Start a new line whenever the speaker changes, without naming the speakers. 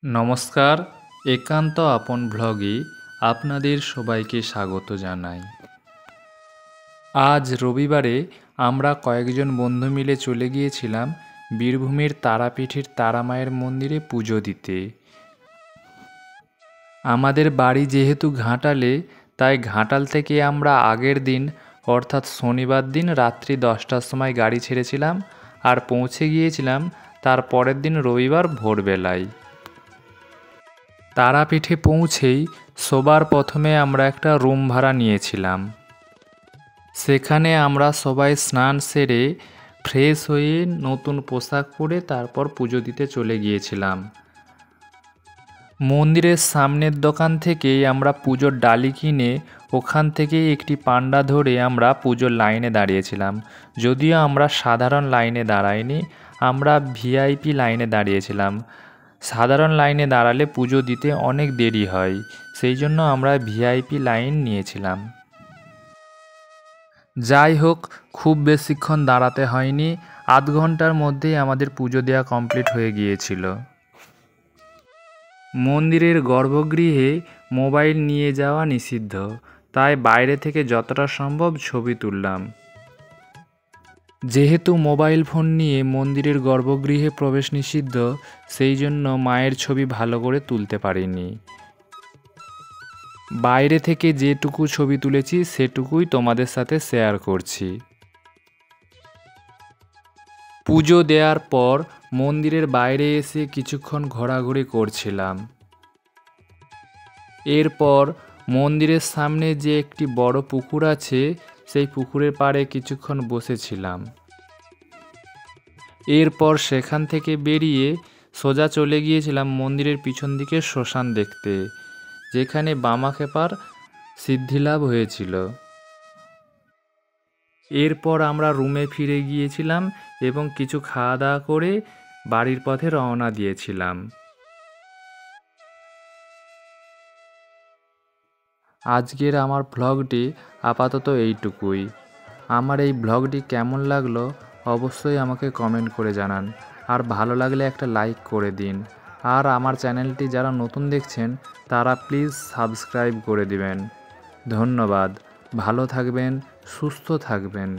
নমস্কার, একান্ত আপন ব্লগে আপনাদের সবাইকে স্বাগত জানাই। আজ রবিবারে আমরা কয়েকজন বন্ধু মিলে চলে গিয়েছিলাম বীরভূমের তারাপীঠের তারামায়ের মন্দিরে পুজো দিতে। আমাদের বাড়ি যেহেতু ঘাটালে, তাই ঘাটাল থেকে আমরা আগের দিন অর্থাৎ শনিবার দিন রাত্রি 10টার সময় গাড়ি ছেড়েছিলাম আর পৌঁছে গিয়েছিলাম তার পরের দিন রবিবার ভোরবেলায়। তারাপীঠে পৌঁছেই সবার প্রথমে আমরা একটা রুম ভাড়া নিয়েছিলাম। সেখানে আমরা সবাই স্নান সেরে ফ্রেশ হয়ে নতুন পোশাক পরে তারপর পুজো দিতে চলে গিয়েছিলাম। মন্দিরের সামনের দোকান থেকেই আমরা পুজোর ডালি কিনে ওখান থেকেই একটি পান্ডা ধরে আমরা পুজোর লাইনে দাঁড়িয়েছিলাম। যদিও আমরা সাধারণ লাইনে দাঁড়াইনি, আমরা ভিআইপি লাইনে দাঁড়িয়েছিলাম। সাধারণ লাইনে দাঁড়ালে পুজো দিতে অনেক দেরি হয়, সেই জন্য আমরা ভিআইপি লাইন নিয়েছিলাম। যাই হোক, খুব বেশিক্ষণ দাঁড়াতে হয়নি, আধ ঘন্টার মধ্যেই আমাদের পুজো দেওয়া কমপ্লিট হয়ে গিয়েছিল। মন্দিরের গর্ভগৃহে মোবাইল নিয়ে যাওয়া নিষিদ্ধ, তাই বাইরে থেকে যতটা সম্ভব ছবি তুললাম। যেহেতু মোবাইল ফোন নিয়ে মন্দিরের গর্ভগৃহে প্রবেশ নিষিদ্ধ, সেই জন্য মায়ের ছবি ভালো করে তুলতে পারিনি। বাইরে থেকে যেটুকু ছবি তুলেছি সেটুকুই তোমাদের সাথে শেয়ার করছি। পুজো দেওয়ার পর মন্দিরের বাইরে এসে কিছুক্ষণ ঘোরাঘুরি করছিলাম। এরপর মন্দিরের সামনে যে একটি বড় পুকুর আছে, সেই পুকুরের পাড়ে কিছুক্ষণ বসেছিলাম। এরপর সেখান থেকে বেরিয়ে সোজা চলে গিয়েছিলাম মন্দিরের পিছন দিকে শ্মশান দেখতে, যেখানে বামাখ্যাপার সিদ্ধিলাভ হয়েছিল। এরপর আমরা রুমে ফিরে গিয়েছিলাম এবং কিছু খাওয়া দাওয়া করে বাড়ির পথে রওনা দিয়েছিলাম। আজকের আমার ব্লগটি আপাতত এইটুকুই। আমার এই ব্লগটি কেমন লাগলো অবশ্যই আমাকে কমেন্ট করে জানান, আর ভালো লাগলে একটা লাইক করে দিন। আর আমার চ্যানেলটি যারা নতুন দেখছেন তারা প্লিজ সাবস্ক্রাইব করে দিবেন। ধন্যবাদ। ভালো থাকবেন, সুস্থ থাকবেন।